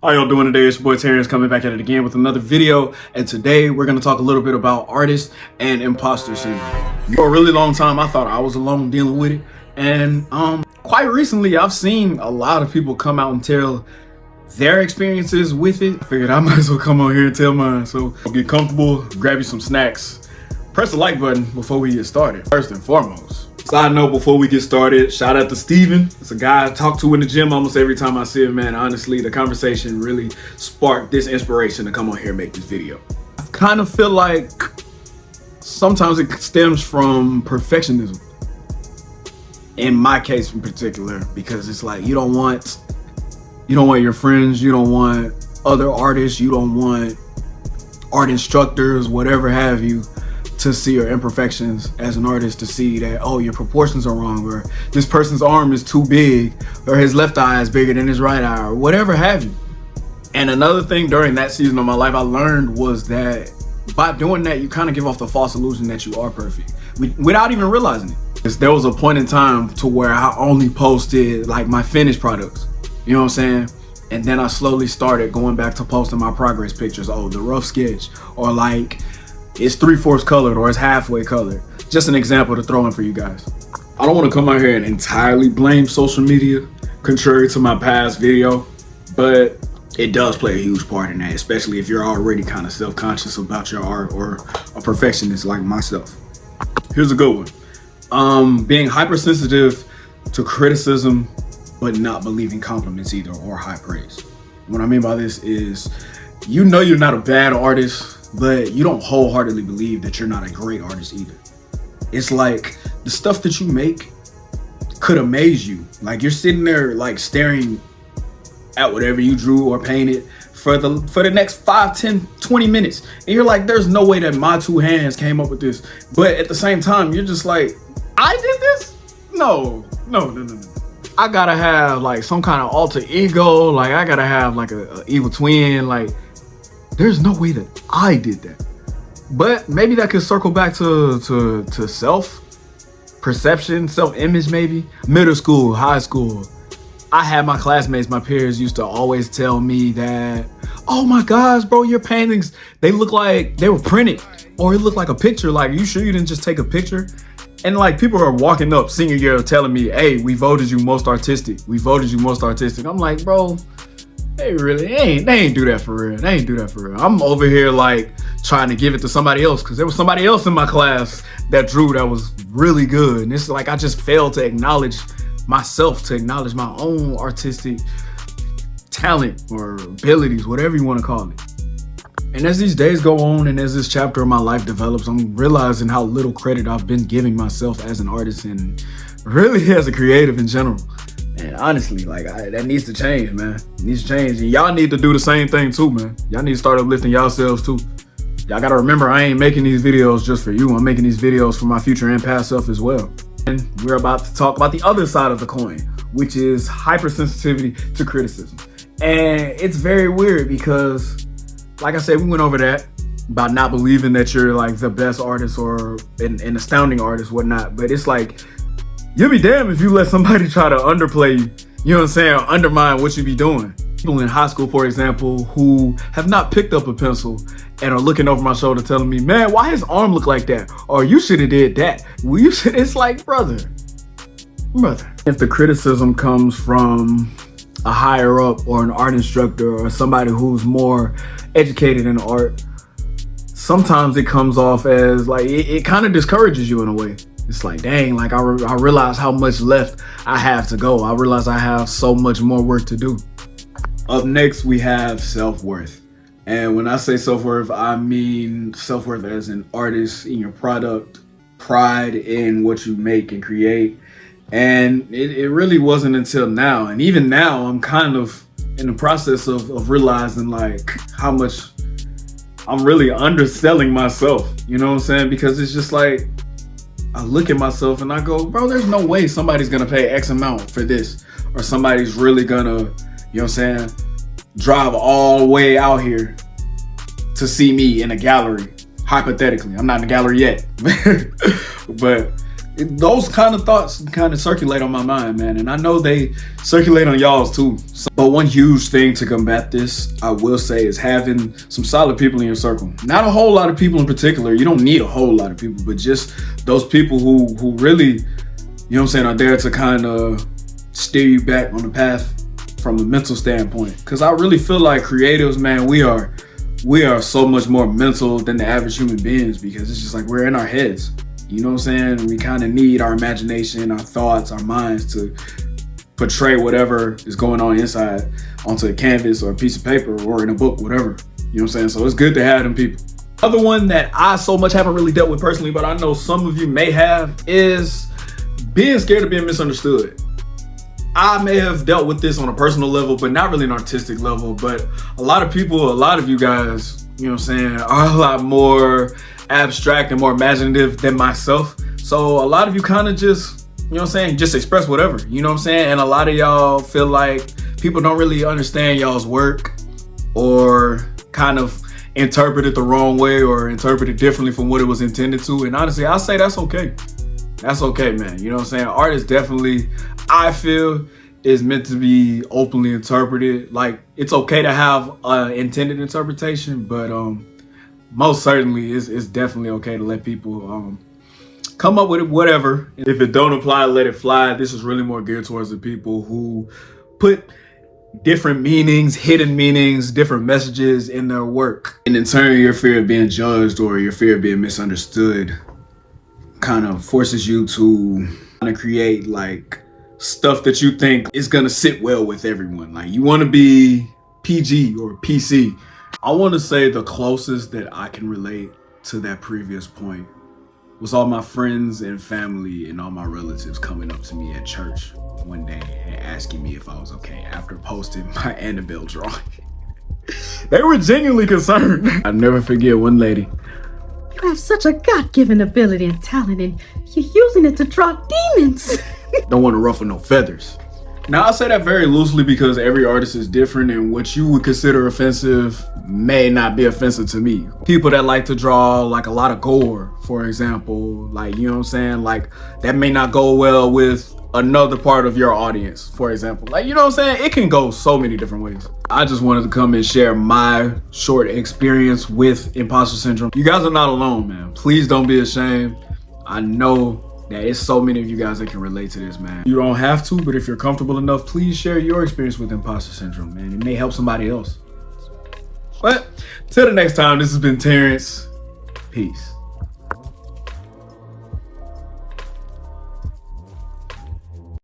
How y'all doing today? It's your boy Terrence coming back at it again with another video, and today we're gonna talk a little bit about artists and imposter syndrome. For a really long time I thought I was alone dealing with it, and quite recently I've seen a lot of people come out and tell their experiences with it. I figured I might as well come on here and tell mine. So get comfortable, grab you some snacks, press the like button before we get started. First and foremost, side note before we get started, shout out to Steven. It's a guy I talk to in the gym almost every time I see him, man. Honestly, the conversation really sparked this inspiration to come on here and make this video. I kind of feel like sometimes it stems from perfectionism. In my case in particular, because it's like you don't want your friends, you don't want other artists, you don't want art instructors, whatever have you, to see your imperfections as an artist, to see that, oh, your proportions are wrong, or this person's arm is too big, or his left eye is bigger than his right eye, or whatever have you. And another thing during that season of my life I learned was that by doing that, you kind of give off the false illusion that you are perfect without even realizing it. There was a point in time to where I only posted like my finished products, you know what I'm saying? And then I slowly started going back to posting my progress pictures. Oh, the rough sketch, or like it's 3/4 colored, or it's halfway colored. Just an example to throw in for you guys. I don't want to come out here and entirely blame social media, contrary to my past video, but it does play a huge part in that, especially if you're already kind of self-conscious about your art or a perfectionist like myself. Here's a good one. Being hypersensitive to criticism, but not believing compliments either, or high praise. What I mean by this is, you know you're not a bad artist, but you don't wholeheartedly believe that you're not a great artist either. It's like the stuff that you make could amaze you. Like you're sitting there like staring at whatever you drew or painted for the next 5, 10, 20 minutes. And you're like, there's no way that my two hands came up with this. But at the same time, you're just like, I did this? No. I gotta have like some kind of alter ego. Like I gotta have like a evil twin. Like there's no way that I did that. But maybe that could circle back to self-perception, self-image maybe. Middle school, high school, I had my classmates, my peers used to always tell me that, oh my gosh, bro, your paintings, they look like they were printed, or it looked like a picture. Like, you sure you didn't just take a picture? And like people are walking up senior year telling me, hey, we voted you most artistic. We voted you most artistic. I'm like, bro, they ain't do that for real. They ain't do that for real. I'm over here like trying to give it to somebody else, because there was somebody else in my class that drew that was really good. And it's like I just failed to acknowledge myself, to acknowledge my own artistic talent or abilities, whatever you want to call it. And as these days go on and as this chapter of my life develops, I'm realizing how little credit I've been giving myself as an artist and really as a creative in general. And honestly, like that needs to change, man. It needs to change. And y'all need to do the same thing too, man. Y'all need to start uplifting yourselves too. Y'all gotta remember, I ain't making these videos just for you. I'm making these videos for my future and past self as well. And we're about to talk about the other side of the coin, which is hypersensitivity to criticism. And it's very weird because, like I said, we went over that about not believing that you're like the best artist or an astounding artist, whatnot. But it's like, you'll be damned if you let somebody try to underplay you, you know what I'm saying, or undermine what you be doing. People in high school, for example, who have not picked up a pencil and are looking over my shoulder telling me, man, why his arm look like that? Or you should have did that. Well, you should. It's like, brother. If the criticism comes from a higher up or an art instructor or somebody who's more educated in art, sometimes it comes off as like, it kind of discourages you in a way. It's like, dang, like I realize how much left I have to go. I realize I have so much more work to do. Up next, we have self-worth. And when I say self-worth, I mean self-worth as an artist in your product, pride in what you make and create. And it really wasn't until now. And even now, I'm kind of in the process of realizing like how much I'm really underselling myself. You know what I'm saying? Because it's just like, I look at myself and I go, bro, there's no way somebody's gonna pay X amount for this. Or somebody's really gonna, you know what I'm saying, drive all the way out here to see me in a gallery. Hypothetically, I'm not in a gallery yet. But Those kind of thoughts kind of circulate on my mind, man, and I know they circulate on y'all's too. But one huge thing to combat this, I will say, is having some solid people in your circle. Not a whole lot of people in particular. You don't need a whole lot of people, but just those people who really, you know what I'm saying, are there to kind of steer you back on the path from a mental standpoint. Because I really feel like creatives, man, we are so much more mental than the average human beings, because it's just like we're in our heads. You know what I'm saying? We kind of need our imagination, our thoughts, our minds to portray whatever is going on inside onto a canvas or a piece of paper or in a book, whatever. You know what I'm saying? So it's good to have them people. Other one that I so much haven't really dealt with personally, but I know some of you may have, is being scared of being misunderstood. I may have dealt with this on a personal level, but not really an artistic level. But a lot of people, a lot of you guys, you know what I'm saying, are a lot more abstract and more imaginative than myself. So a lot of you kind of just, you know what I'm saying, just express whatever, you know what I'm saying? And a lot of y'all feel like people don't really understand y'all's work, or kind of interpret it the wrong way, or interpret it differently from what it was intended to. And honestly, I'll say that's okay. That's okay, man. You know what I'm saying? Art is definitely, I feel, is meant to be openly interpreted. Like, it's okay to have an intended interpretation, but most certainly it's definitely okay to let people come up with it, whatever. If it don't apply, let it fly. This is really more geared towards the people who put different meanings, hidden meanings, different messages in their work. And in turn, your fear of being judged or your fear of being misunderstood kind of forces you to kind of create like stuff that you think is gonna sit well with everyone. Like, you want to be PG or PC. I want to say the closest that I can relate to that previous point was all my friends and family and all my relatives coming up to me at church one day and asking me if I was okay after posting my Annabelle drawing. They were genuinely concerned. I'll never forget one lady. You have such a God-given ability and talent, and you're using it to draw demons. Don't want to ruffle no feathers. Now, I say that very loosely because every artist is different, and what you would consider offensive may not be offensive to me. People that like to draw like a lot of gore, for example, like, you know what I'm saying? Like, that may not go well with another part of your audience, for example. Like, you know what I'm saying? It can go so many different ways. I just wanted to come and share my short experience with imposter syndrome. You guys are not alone, man. Please don't be ashamed. I know that it's so many of you guys that can relate to this, man. You don't have to, but if you're comfortable enough, please share your experience with imposter syndrome, man. It may help somebody else. But till the next time, this has been Terrence. Peace.